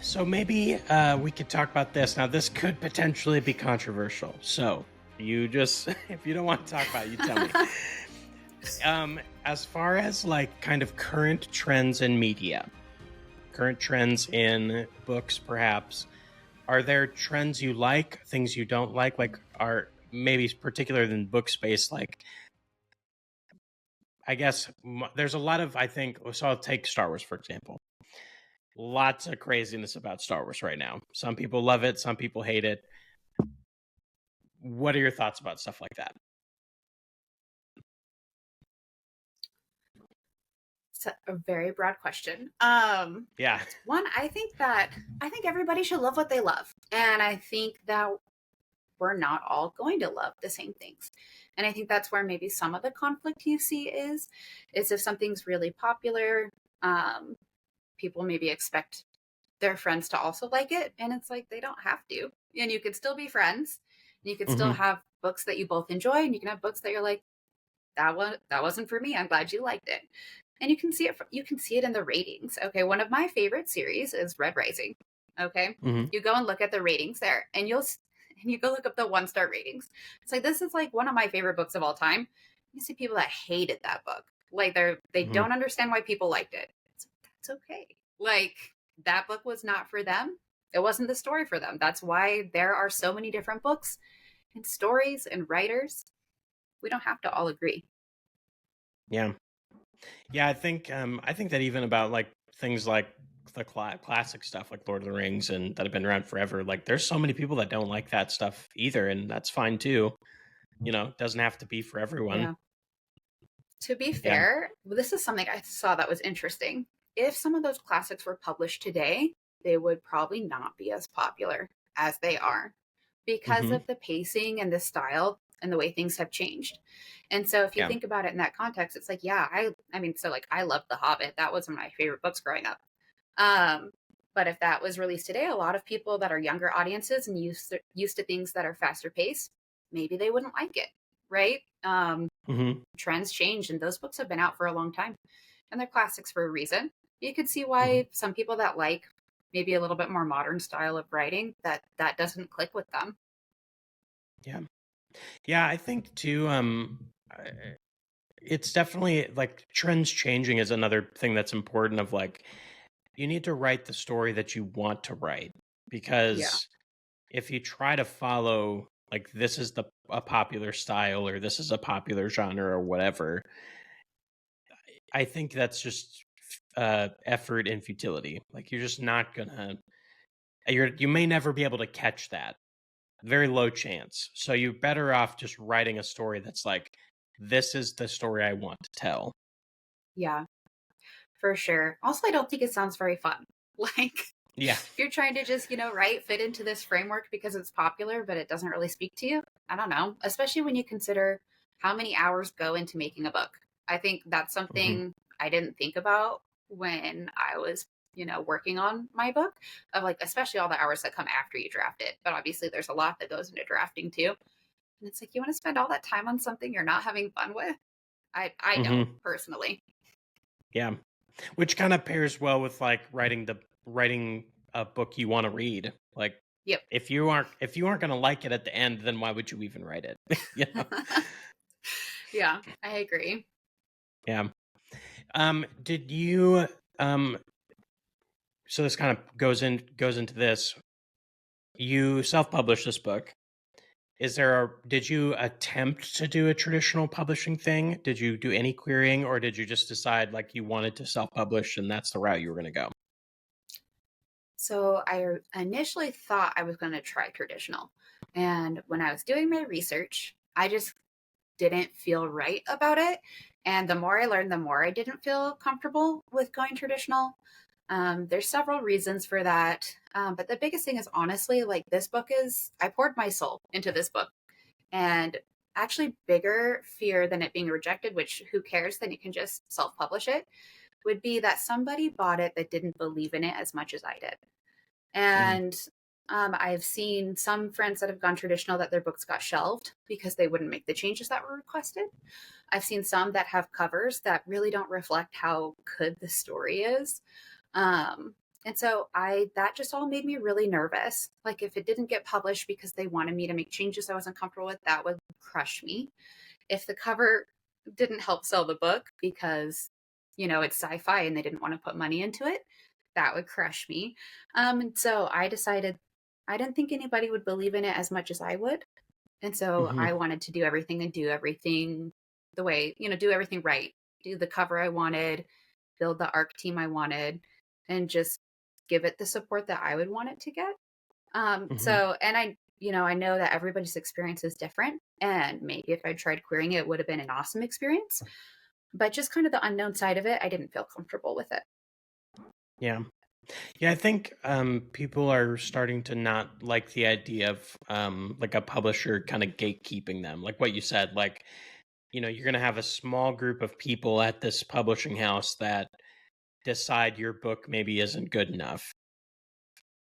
So maybe we could talk about this. Now, this could potentially be controversial. So you just, if you don't want to talk about it, you tell me. As far as like kind of current trends in media, current trends in books, perhaps, are there trends you like, things you don't like? Like, are maybe particular than book space? Like, I guess there's a lot of, I think, so I'll take Star Wars, for example. Lots of craziness about Star Wars right now. Some people love it, some people hate it. What are your thoughts about stuff like that? It's a very broad question. Yeah. One, I think everybody should love what they love, and I think that we're not all going to love the same things. And I think that's where maybe some of the conflict you see is if something's really popular, um, people maybe expect their friends to also like it, and it's like they don't have to. And you could still be friends. And you could still Mm-hmm. have books that you both enjoy, and you can have books that you're like, that wasn't for me. I'm glad you liked it. And you can see it in the ratings. Okay, one of my favorite series is Red Rising. Okay, Mm-hmm. you go and look at the ratings there, and you go look up the 1-star ratings. It's like this is like one of my favorite books of all time. You see people that hated that book, like they Mm-hmm. don't understand why people liked it. That's okay. Like that book was not for them. It wasn't the story for them. That's why there are so many different books and stories and writers. We don't have to all agree. Yeah. Yeah, I think that even about like things like the classic stuff like Lord of the Rings and that have been around forever, like there's so many people that don't like that stuff either, and that's fine too. It doesn't have to be for everyone. Yeah. To be Yeah. fair, this is something I saw that was interesting. If some of those classics were published today, they would probably not be as popular as they are because Mm-hmm. of the pacing and the style and the way things have changed. And so if you Yeah. think about it in that context, it's like, yeah, I mean, so like I loved The Hobbit. That was one of my favorite books growing up. Um, but if that was released today, a lot of people that are younger audiences and used to things that are faster paced, maybe they wouldn't like it, right? Mm-hmm. Trends change, and those books have been out for a long time, and they're classics for a reason. You could see Mm-hmm. why some people that like maybe a little bit more modern style of writing that doesn't click with them. Yeah. Yeah, I think too, it's definitely like trends changing is another thing that's important of like you need to write the story that you want to write Yeah. because if you try to follow like this is the a popular style or this is a popular genre or whatever, I think that's just effort and futility. Like you're just not gonna you may never be able to catch that. Very low chance. So you're better off just writing a story that's like this is the story I want to tell. Yeah, for sure. Also, I don't think it sounds very fun. Like Yeah. if you're trying to just, write fit into this framework because it's popular, but it doesn't really speak to you. I don't know, especially when you consider how many hours go into making a book. I think that's Hmm. something I didn't think about when I was, working on my book of like, especially all the hours that come after you draft it. But obviously, there's a lot that goes into drafting too. And it's like, you want to spend all that time on something you're not having fun with? I don't Hmm. personally. Yeah. Which kind of pairs well with like writing a book you want to read. Like Yep. if you aren't going to like it at the end, then why would you even write it? you know? Yeah, I agree. Yeah. Did you um so this kind of goes into this. You self-published this book. Did you attempt to do a traditional publishing thing? Did you do any querying or did you just decide like you wanted to self-publish and that's the route you were going to go? So I initially thought I was going to try traditional. And when I was doing my research, I just didn't feel right about it. And the more I learned, the more I didn't feel comfortable with going traditional. There's several reasons for that. But the biggest thing is honestly, like I poured my soul into this book. And actually, bigger fear than it being rejected, which who cares, then you can just self publish it, would be that somebody bought it that didn't believe in it as much as I did. Mm. And I've seen some friends that have gone traditional that their books got shelved because they wouldn't make the changes that were requested. I've seen some that have covers that really don't reflect how good the story is. Um, And so that just all made me really nervous. Like if it didn't get published because they wanted me to make changes I wasn't comfortable with, that would crush me. If the cover didn't help sell the book because, it's sci-fi and they didn't want to put money into it, that would crush me. And so I decided I didn't think anybody would believe in it as much as I would. And so Mm-hmm. I wanted to do everything and do everything the way, do everything right. Do the cover I wanted, build the ARC team I wanted, and just give it the support that I would want it to get. Mm-hmm. So, and I know that everybody's experience is different. And maybe if I tried querying it, it would have been an awesome experience. But just kind of the unknown side of it, I didn't feel comfortable with it. Yeah. Yeah, I think people are starting to not like the idea of like a publisher kind of gatekeeping them. Like what you said, like, you're going to have a small group of people at this publishing house that decide your book maybe isn't good enough,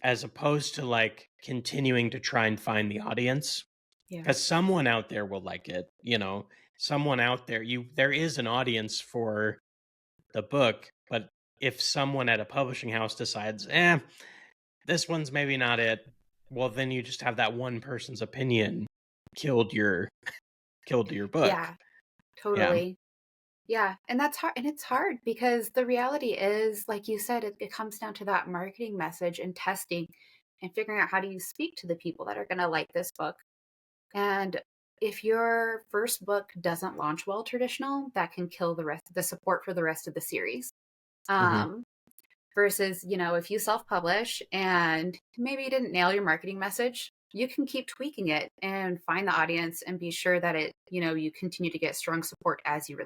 as opposed to like continuing to try and find the audience. Yeah. Because someone out there will like it, someone out there, there is an audience for the book, but if someone at a publishing house decides, this one's maybe not it, well, then you just have that one person's opinion killed your book. Yeah, Yeah. totally. Yeah. And that's hard. And it's hard because the reality is, like you said, it comes down to that marketing message and testing and figuring out how do you speak to the people that are going to like this book. And if your first book doesn't launch well traditional, that can kill the support for the rest of the series. Hmm. Um, versus, if you self-publish and maybe you didn't nail your marketing message, you can keep tweaking it and find the audience and be sure that you continue to get strong support as you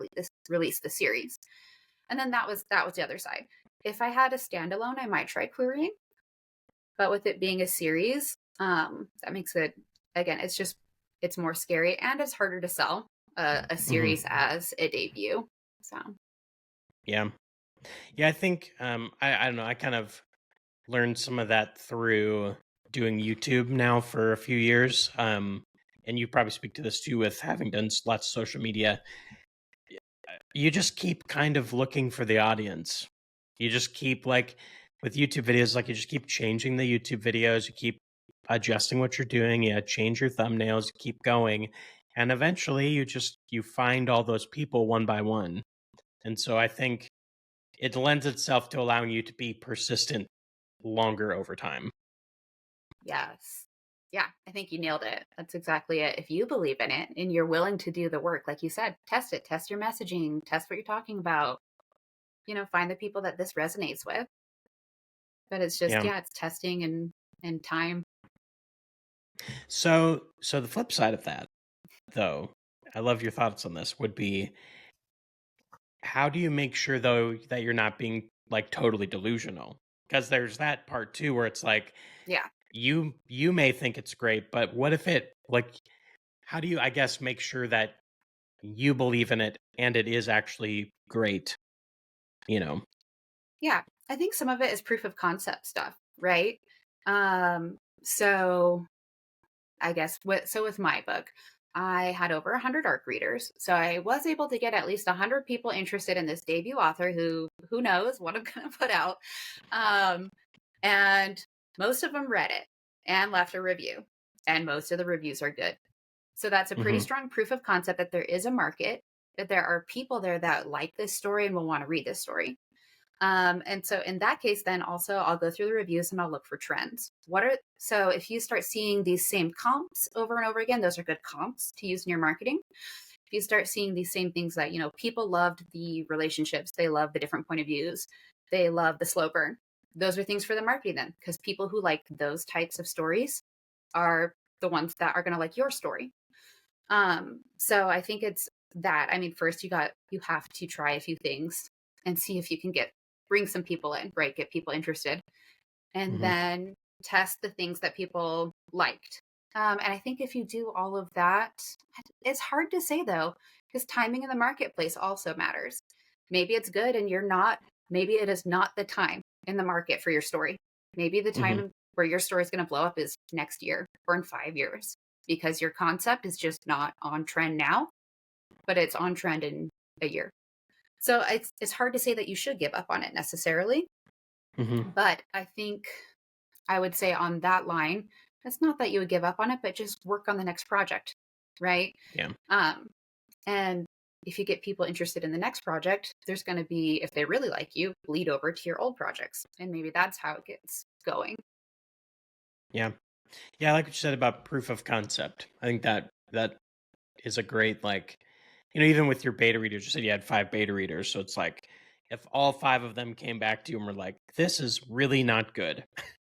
release the series. And then that was the other side. If I had a standalone, I might try querying, but with it being a series, that makes it, again, it's more scary and it's harder to sell a Hmm. series as a debut. So Yeah. Yeah, I think I don't know, I kind of learned some of that through doing YouTube now for a few years. And you probably speak to this too with having done lots of social media. You just keep kind of looking for the audience. You just keep like with YouTube videos, like you just keep changing the YouTube videos, you keep adjusting what you're doing, you change your thumbnails, you keep going. And eventually you find all those people one by one. And so I think it lends itself to allowing you to be persistent longer over time. yes. Yeah, I think you nailed it. That's exactly it. If you believe in it and you're willing to do the work, like you said, test it, test your messaging, test what you're talking about, find the people that this resonates with. But it's just, Yeah. yeah, it's testing and time. So the flip side of that, though, I love your thoughts on this, would be how do you make sure though that you're not being like totally delusional? Because there's that part too where it's like Yeah. you may think it's great, but what if it like how do you I guess make sure that you believe in it and it is actually great, you know? Yeah. I think some of it is proof of concept stuff, right? So I guess with my book, I had over 100 ARC readers. So I was able to get at least 100 people interested in this debut author who knows what I'm going to put out. Um, and most of them read it and left a review. And most of the reviews are good. So that's a pretty Hmm. strong proof of concept that there is a market, that there are people there that like this story and will want to read this story. And so in that case, then also I'll go through the reviews and I'll look for trends. So if you start seeing these same comps over and over again, those are good comps to use in your marketing. If you start seeing these same things that, people loved the relationships, they love the different point of views, they love the slow burn. Those are things for the marketing then, because people who like those types of stories are the ones that are going to like your story. So I think it's that. I mean, first you have to try a few things and see if you can bring some people in, right? Get people interested, and Hmm. then test the things that people liked. And I think if you do all of that, it's hard to say though, because timing in the marketplace also matters. Maybe it's good and maybe it is not the time in the market for your story. Maybe the Hmm. time where your story is going to blow up is next year or in 5 years because your concept is just not on trend now, but it's on trend in a year. So it's hard to say that you should give up on it necessarily. Hmm. But I think I would say on that line, it's not that you would give up on it, but just work on the next project, right? Yeah. Um, and if you get people interested in the next project, there's going to be, if they really like you, bleed over to your old projects. And maybe that's how it gets going. Yeah. Yeah. I like what you said about proof of concept. I think that is a great, like, even with your beta readers, you said you had 5 beta readers. So it's like, if all 5 of them came back to you and were like, this is really not good,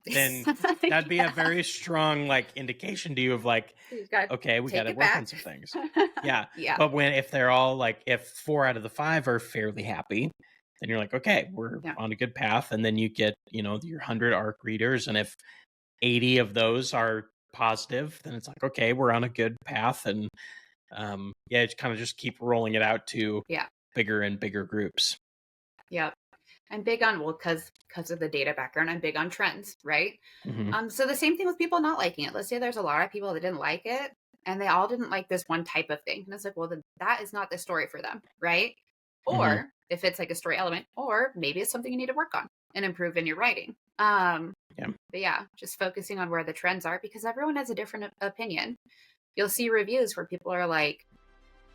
then that'd be a Yeah. very strong, like, indication to you of like, You got to okay, we got take to it work on back. some things. Yeah. Yeah. But if they're all like, if 4 out of the 5 are fairly happy, then you're like, okay, we're Yeah. on a good path. And then you get, your 100 arc readers. And if 80 of those are positive, then it's like, okay, we're on a good path. And yeah, it's kind of just keep rolling it out to Yeah. bigger and bigger groups. Yeah. I'm big on, well, because of the data background, I'm big on trends, right? Hmm. So the same thing with people not liking it. Let's say there's a lot of people that didn't like it, and they all didn't like this one type of thing. And it's like, well, then that is not the story for them, right? Hmm. Or if it's like a story element, or maybe it's something you need to work on and improve in your writing. Yeah. But yeah, just focusing on where the trends are, because everyone has a different opinion. You'll see reviews where people are like,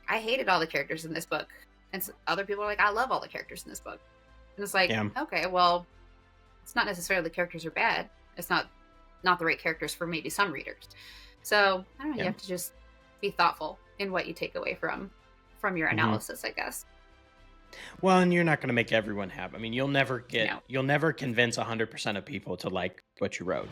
I hated all the characters in this book. And other people are like, I love all the characters in this book. And it's like, Yeah. okay, well, it's not necessarily the characters are bad. It's not the right characters for maybe some readers. So I don't know. You Yeah. have to just be thoughtful in what you take away from your Hmm. analysis, I guess. Well, and you're not going to make everyone happy. I mean, No. you'll never convince 100% of people to like what you wrote.